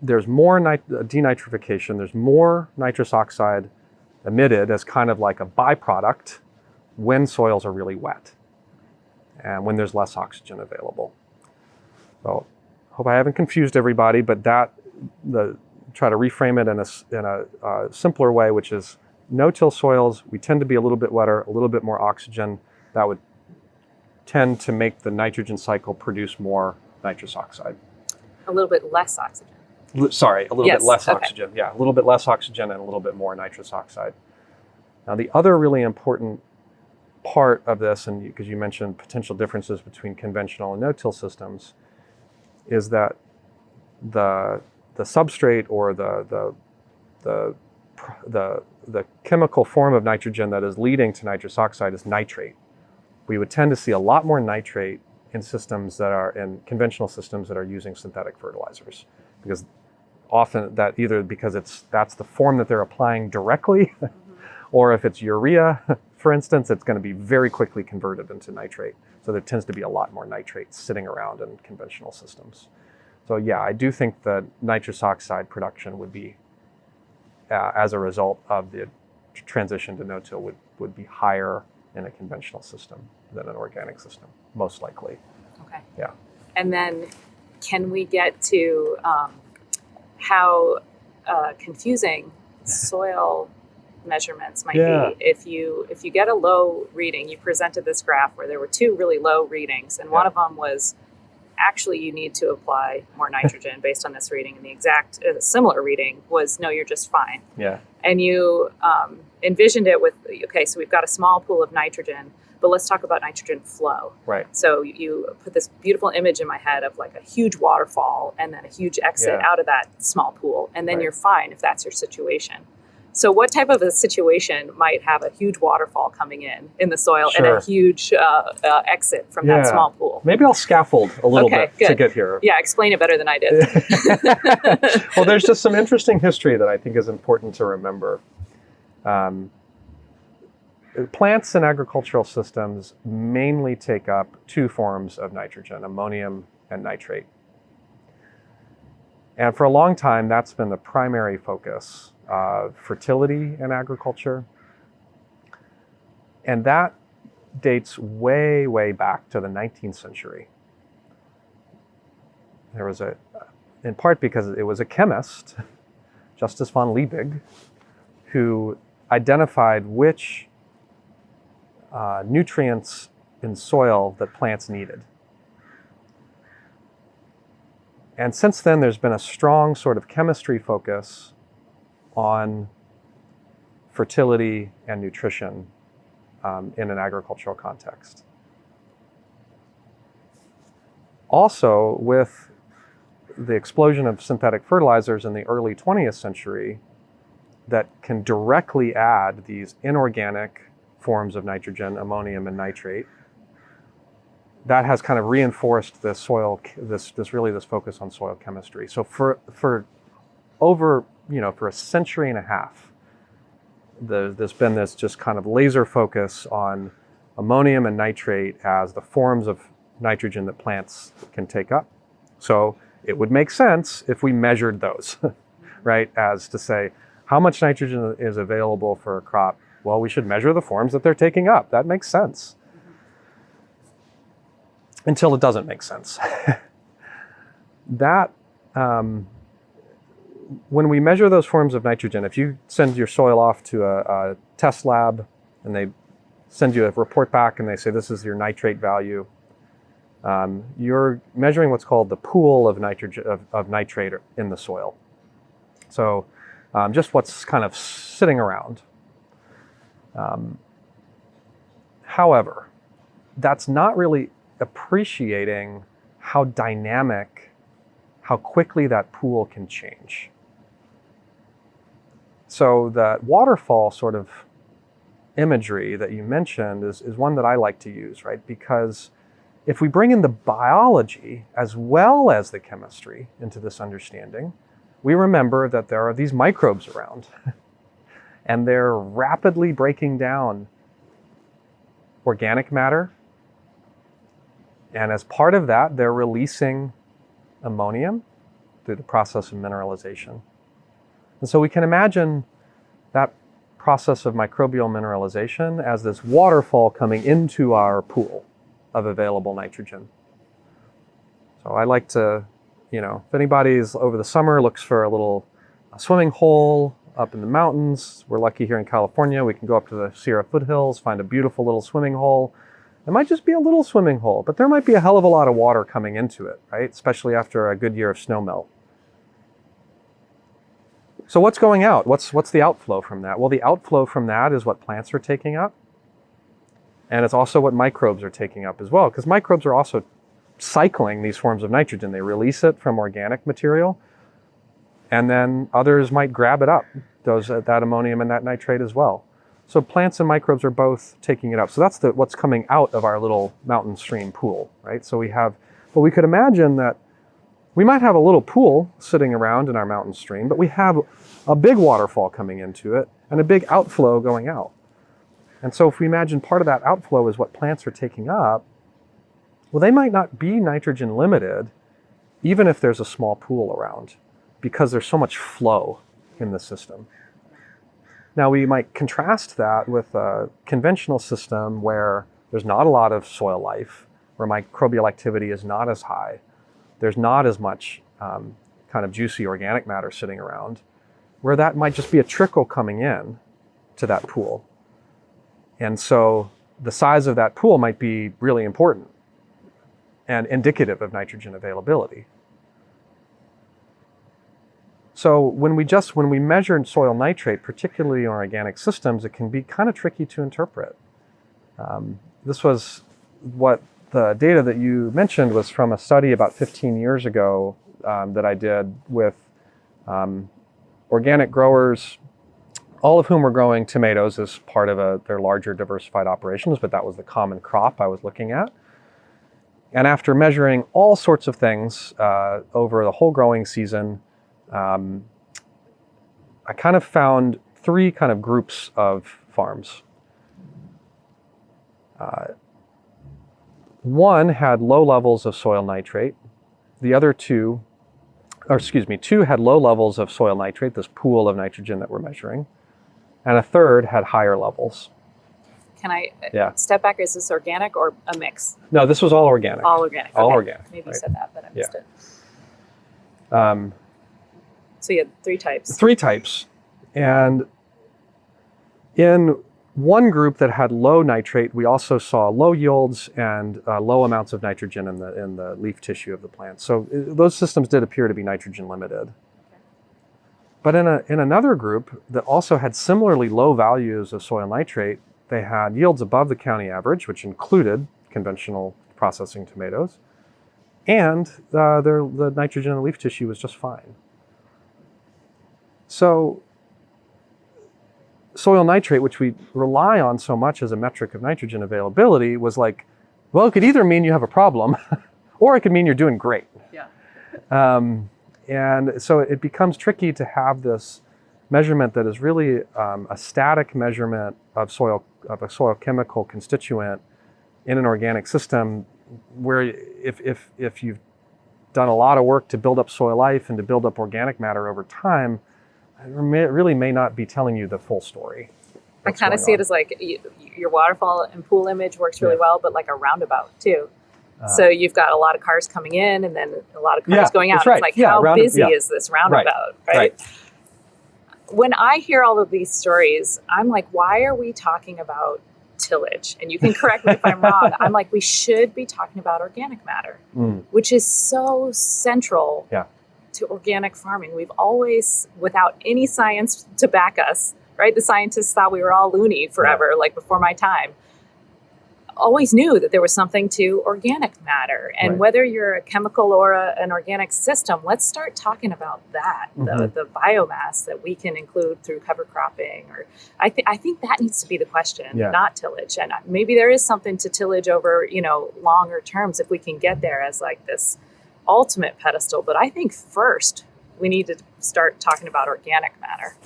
there's more denitrification, there's more nitrous oxide emitted as kind of like a byproduct when soils are really wet and when there's less oxygen available. So hope I haven't confused everybody, but try to reframe it in a simpler way, which is no-till soils, we tend to be a little bit wetter, a little bit more oxygen. That would tend to make the nitrogen cycle produce more nitrous oxide. A little bit less oxygen. Sorry, a little Yes, bit less okay. oxygen. Yeah, a little bit less oxygen and a little bit more nitrous oxide. Now, the other really important part of this, and because you mentioned potential differences between conventional and no-till systems, is that the substrate or the chemical form of nitrogen that is leading to nitrous oxide is nitrate. We would tend to see a lot more nitrate in conventional systems that are using synthetic fertilizers, because often that's the form that they're applying directly, or if it's urea, for instance, it's going to be very quickly converted into nitrate. So there tends to be a lot more nitrate sitting around in conventional systems. So yeah, I do think that nitrous oxide production would be, as a result of the transition to no-till, would be higher in a conventional system than an organic system, most likely. Okay. Yeah. And then can we get to how confusing soil measurements might Yeah. be. If you get a low reading, you presented this graph where there were two really low readings, and one of them was actually you need to apply more nitrogen based on this reading, and the exact similar reading was no, you're just fine. Yeah. And you envisioned it with, okay, so we've got a small pool of nitrogen, but let's talk about nitrogen flow. Right. So you put this beautiful image in my head of like a huge waterfall and then a huge exit Yeah. out of that small pool, and then Right. you're fine if that's your situation. So what type of a situation might have a huge waterfall coming in the soil and Sure. a huge exit from Yeah. that small pool? Maybe I'll scaffold a little Okay, bit to good. get here. Yeah, explain it better than I did. Well, there's just some interesting history that I think is important to remember. Plants and agricultural systems mainly take up two forms of nitrogen, ammonium and nitrate. And for a long time, that's been the primary focus of fertility in agriculture. And that dates way, way back to the 19th century. There was in part because it was a chemist, Justus von Liebig, who identified which nutrients in soil that plants needed. And since then, there's been a strong sort of chemistry focus on fertility and nutrition in an agricultural context. Also, with the explosion of synthetic fertilizers in the early 20th century that can directly add these inorganic forms of nitrogen, ammonium and nitrate, that has kind of reinforced this this focus on soil chemistry. So for over, for a century and a half, there's been this just kind of laser focus on ammonium and nitrate as the forms of nitrogen that plants can take up. So it would make sense if we measured those, right? As to say, how much nitrogen is available for a crop? Well, we should measure the forms that they're taking up. That makes sense. Until it doesn't make sense. When we measure those forms of nitrogen, if you send your soil off to a test lab and they send you a report back and they say this is your nitrate value, you're measuring what's called the pool of nitrogen of nitrate in the soil. So just what's kind of sitting around. However, that's not really appreciating how dynamic, how quickly that pool can change. So that waterfall sort of imagery that you mentioned is one that I like to use, right? Because if we bring in the biology as well as the chemistry into this understanding, we remember that there are these microbes around and they're rapidly breaking down organic matter. And as part of that, they're releasing ammonium through the process of mineralization. And so we can imagine that process of microbial mineralization as this waterfall coming into our pool of available nitrogen. So I like to, if anybody's over the summer looks for a swimming hole up in the mountains, we're lucky here in California, we can go up to the Sierra foothills, find a beautiful little swimming hole. It might just be a little swimming hole, but there might be a hell of a lot of water coming into it, right? Especially after a good year of snowmelt. So what's going out? What's the outflow from that? Well, the outflow from that is what plants are taking up. And it's also what microbes are taking up as well, because microbes are also cycling these forms of nitrogen. They release it from organic material, and then others might grab it up, that ammonium and that nitrate as well. So plants and microbes are both taking it up. So that's what's coming out of our little mountain stream pool, right? So we could imagine that we might have a little pool sitting around in our mountain stream, but we have a big waterfall coming into it and a big outflow going out. And so if we imagine part of that outflow is what plants are taking up, well, they might not be nitrogen limited, even if there's a small pool around, because there's so much flow in the system. Now, we might contrast that with a conventional system where there's not a lot of soil life, where microbial activity is not as high. There's not as much kind of juicy organic matter sitting around, where that might just be a trickle coming in to that pool. And so the size of that pool might be really important and indicative of nitrogen availability. So when we measure soil nitrate, particularly in organic systems, it can be kind of tricky to interpret. This was what the data that you mentioned was from a study about 15 years ago that I did with organic growers, all of whom were growing tomatoes as part of their larger diversified operations, but that was the common crop I was looking at. And after measuring all sorts of things over the whole growing season, I kind of found three kind of groups of farms. One had low levels of soil nitrate. The other two had low levels of soil nitrate, this pool of nitrogen that we're measuring. And a third had higher levels. Can I step back? Is this organic or a mix? No, this was all organic. All organic. All okay. organic. Maybe you said that, but I missed it. So you had three types. Three types. And in one group that had low nitrate, we also saw low yields and low amounts of nitrogen in the leaf tissue of the plant. So those systems did appear to be nitrogen limited. But in another group that also had similarly low values of soil nitrate, they had yields above the county average, which included conventional processing tomatoes, and the nitrogen in the leaf tissue was just fine. So soil nitrate, which we rely on so much as a metric of nitrogen availability, was like, well, it could either mean you have a problem or it could mean you're doing great. Yeah. And so it becomes tricky to have this measurement that is really a static measurement of a soil chemical constituent in an organic system, where if you've done a lot of work to build up soil life and to build up organic matter over time, it really may not be telling you the full story. I kind of see it as like your waterfall and pool image works really well, but like a roundabout too. So you've got a lot of cars coming in and then a lot of cars going out. That's right. It's like, how busy is this roundabout, right? When I hear all of these stories, I'm like, why are we talking about tillage? And you can correct me if I'm wrong. I'm like, we should be talking about organic matter, which is so central to organic farming. We've always, without any science to back us, right? The scientists thought we were all loony forever, like before my time. Always knew that there was something to organic matter. And whether you're a chemical or an organic system, let's start talking about that, the biomass that we can include through cover cropping. Or I think that needs to be the question, not tillage. And maybe there is something to tillage over, longer terms if we can get there as like this ultimate pedestal. But I think first we need to start talking about organic matter.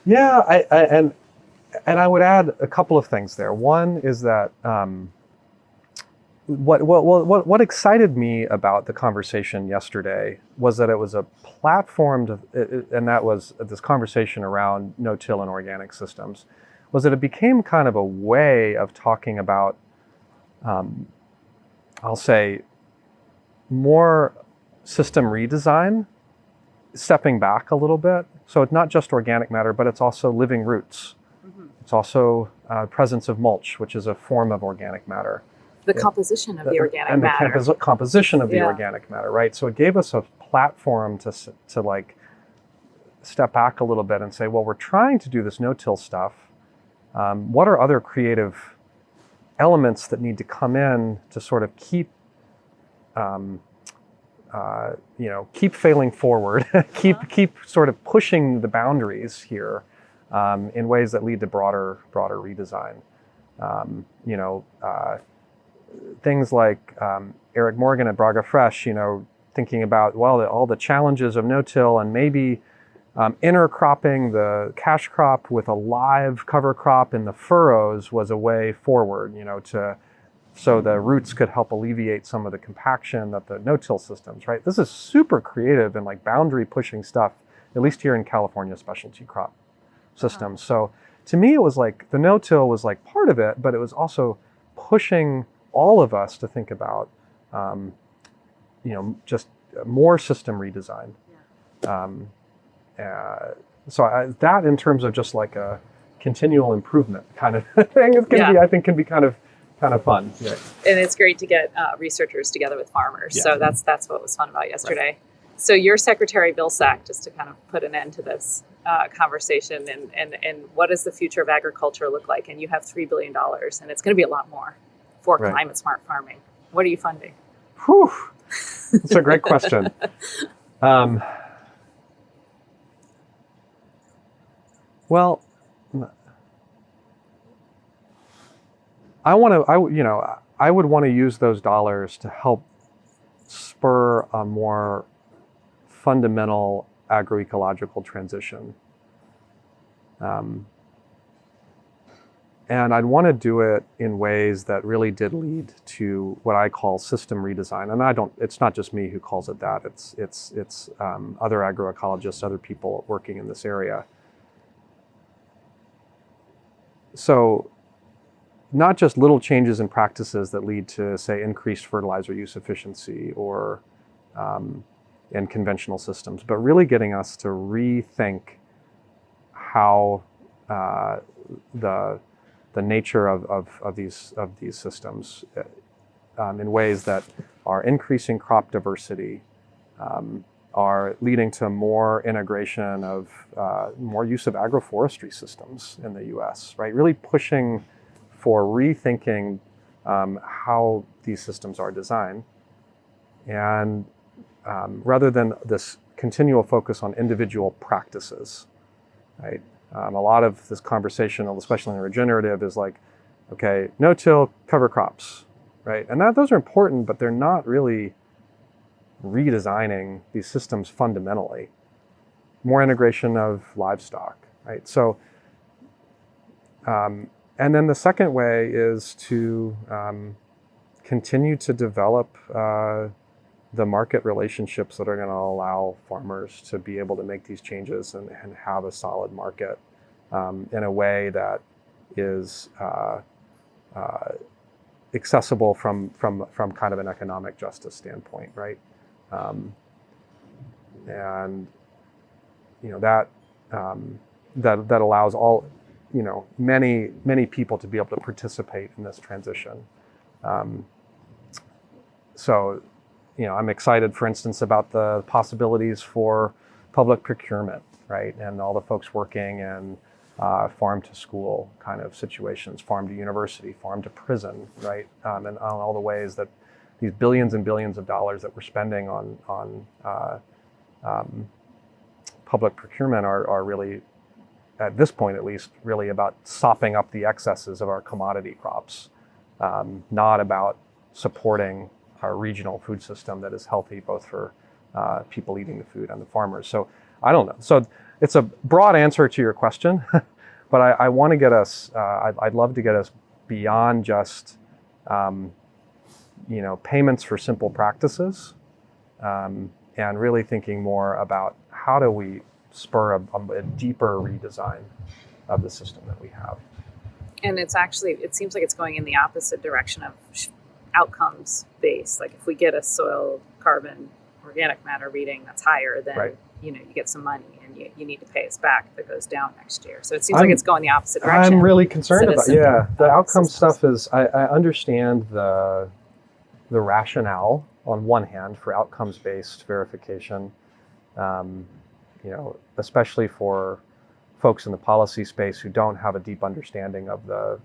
Yeah, and I would add a couple of things there. One is that what excited me about the conversation yesterday was that it was a platform and that was this conversation around no-till and organic systems, was that it became kind of a way of talking about, I'll say, more system redesign, stepping back a little bit. So it's not just organic matter, but it's also living roots. It's also presence of mulch, which is a form of organic matter. The composition of the organic matter. And the composition of the organic matter, right? So it gave us a platform to like step back a little bit and say, well, we're trying to do this no-till stuff. What are other creative elements that need to come in to sort of keep failing forward, keep sort of pushing the boundaries here in ways that lead to broader redesign. Things like Eric Morgan at Braga Fresh, thinking about, all the challenges of no-till and maybe intercropping the cash crop with a live cover crop in the furrows was a way forward, so the roots could help alleviate some of the compaction that the no-till systems, right? This is super creative and like boundary pushing stuff, at least here in California specialty crop systems. So to me, it was like the no-till was like part of it, but it was also pushing all of us to think about, just more system redesign. So that in terms of just like a continual improvement kind of thing. It's going to be, I think, can be kind of fun. Yeah. And it's great to get researchers together with farmers. Yeah. So that's what was fun about yesterday. Right. So you're Secretary Vilsack, just to kind of put an end to this conversation, and what does the future of agriculture look like? And you have $3 billion, and it's going to be a lot more for climate smart farming. What are you funding? Whew. That's a great question. Well, I would want to use those dollars to help spur a more fundamental agroecological transition. And I'd want to do it in ways that really did lead to what I call system redesign. And it's not just me who calls it that. It's other agroecologists, other people working in this area. So not just little changes in practices that lead to, say, increased fertilizer use efficiency or in conventional systems, but really getting us to rethink how the nature of these systems in ways that are increasing crop diversity, are leading to more integration of more use of agroforestry systems in the U.S. Right, really pushing for rethinking how these systems are designed, and rather than this continual focus on individual practices, right? A lot of this conversation, especially in regenerative, is like, okay, no-till, cover crops, right? And those are important, but they're not really redesigning these systems fundamentally. More integration of livestock, right? So, and then the second way is to continue to develop the market relationships that are going to allow farmers to be able to make these changes and have a solid market in a way that is accessible from kind of an economic justice standpoint, right? And that allows all many people to be able to participate in this transition. So I'm excited, for instance, about the possibilities for public procurement, right? And all the folks working in farm to school kind of situations, farm to university, farm to prison, right? And on all the ways that these billions and billions of dollars that we're spending on public procurement are really, at this point at least, really about sopping up the excesses of our commodity crops, not about supporting our regional food system that is healthy both for people eating the food and the farmers. So I don't know. So it's a broad answer to your question, but I want to get us, I'd love to get us beyond just, payments for simple practices, and really thinking more about how do we spur a deeper redesign of the system that we have. And it seems like it's going in the opposite direction of outcomes based. Like if we get a soil carbon organic matter reading that's higher, then right. You get some money and you need to pay us back if it goes down next year. So it seems like it's going the opposite direction. I'm really concerned about the outcome stuff. Is I understand the rationale on one hand for outcomes based verification, especially for folks in the policy space who don't have a deep understanding of the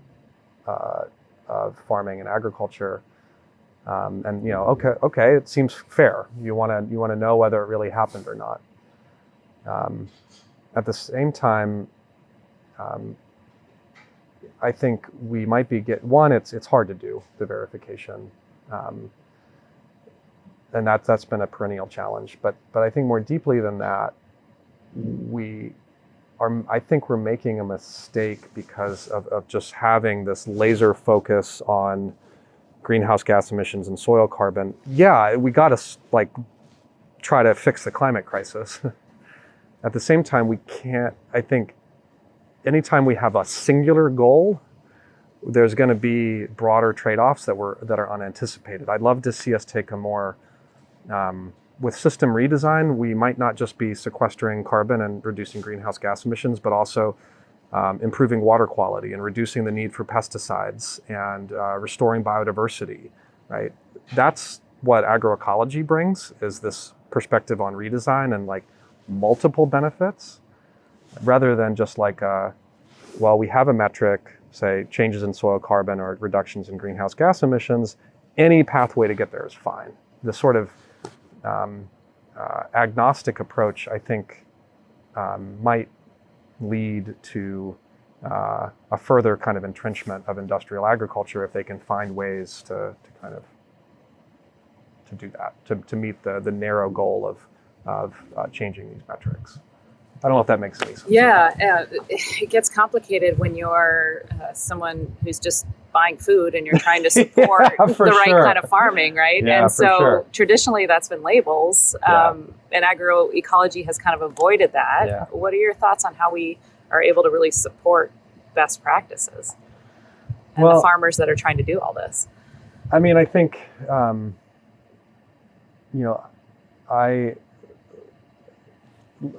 of farming and agriculture. Okay, it seems fair. You want to know whether it really happened or not. At the same time, I think we might be it's hard to do the verification, and that's been a perennial challenge. But I think more deeply than that, I think we're making a mistake because of just having this laser focus on greenhouse gas emissions and soil carbon. Yeah, we got to try to fix the climate crisis. At the same time, we can't. I think anytime we have a singular goal, there's going to be broader trade-offs that are unanticipated. I'd love to see us take a more with system redesign. We might not just be sequestering carbon and reducing greenhouse gas emissions, but also improving water quality and reducing the need for pesticides and restoring biodiversity, right? That's what agroecology brings, is this perspective on redesign and like multiple benefits, rather than just like, well, we have a metric, say changes in soil carbon or reductions in greenhouse gas emissions, any pathway to get there is fine. The sort of agnostic approach, I think, might lead to a further kind of entrenchment of industrial agriculture if they can find ways to kind of to do that, to meet the narrow goal of changing these metrics. I don't know if that makes any sense. Yeah, it gets complicated when you're someone who's just buying food and you're trying to support the right kind of farming, right? Yeah, and so sure. Traditionally that's been labels, and agroecology has kind of avoided that. Yeah. What are your thoughts on how we are able to really support best practices and the farmers that are trying to do all this? I mean, I think,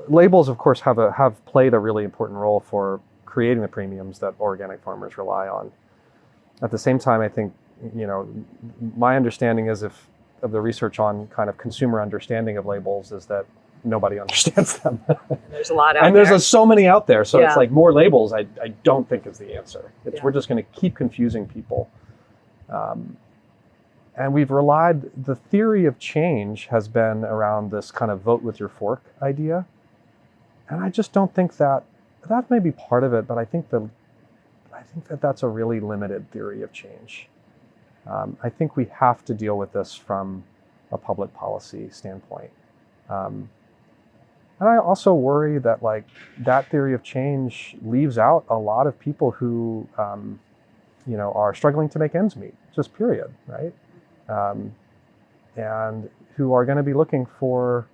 labels, of course, have played a really important role for creating the premiums that organic farmers rely on. At the same time, I think, my understanding is of the research on kind of consumer understanding of labels is that nobody understands them. There's a lot out and there. there's so many out there. So Yeah. it's like more labels, I don't think is the answer. Yeah. We're just going to keep confusing people. And we've relied, the theory of change has been around this kind of vote with your fork idea. And I just don't think that may be part of it, but I think that that's a really limited theory of change. I think we have to deal with this from a public policy standpoint. And I also worry that that theory of change leaves out a lot of people who, are struggling to make ends meet, just period, right? And who are going to be looking for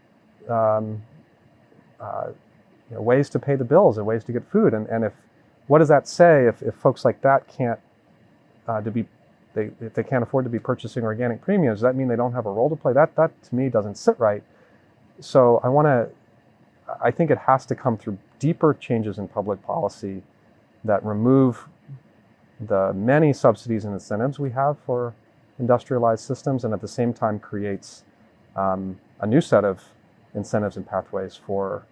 ways to pay the bills and ways to get food. And what does that say if folks like that can't if they can't afford to be purchasing organic premiums? Does that mean they don't have a role to play? That to me doesn't sit right. So I think it has to come through deeper changes in public policy that remove the many subsidies and incentives we have for industrialized systems, and at the same time creates a new set of incentives and pathways for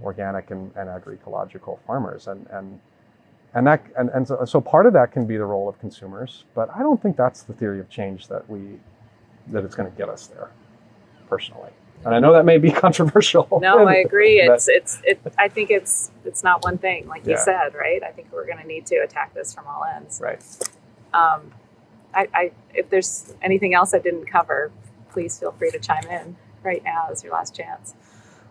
organic and agroecological farmers, and so part of that can be the role of consumers, but I don't think that's the theory of change that it's going to get us there, personally. And I know that may be controversial. No, I agree. But, I think it's not one thing, like you Yeah. said, right? I think we're going to need to attack this from all ends. right. If there's anything else I didn't cover, please feel free to chime in. Right now is your last chance.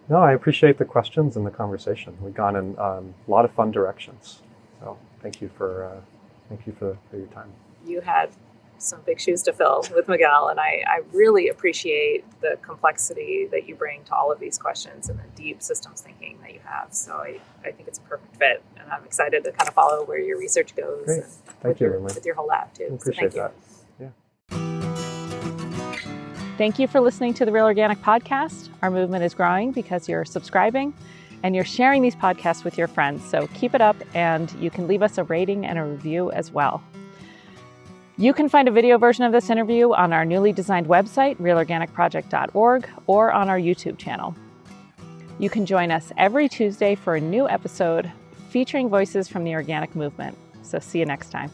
No, I appreciate the questions and the conversation. We've gone in a lot of fun directions. So thank you for your time. You had some big shoes to fill with Miguel, and I really appreciate the complexity that you bring to all of these questions and the deep systems thinking that you have. So I think it's a perfect fit, and I'm excited to kind of follow where your research goes. Great. And Thank you, Linley. with your whole lab too. I appreciate that. Yeah. Thank you for listening to the Real Organic Podcast. Our movement is growing because you're subscribing and you're sharing these podcasts with your friends. So keep it up, and you can leave us a rating and a review as well. You can find a video version of this interview on our newly designed website, realorganicproject.org, or on our YouTube channel. You can join us every Tuesday for a new episode featuring voices from the organic movement. So see you next time.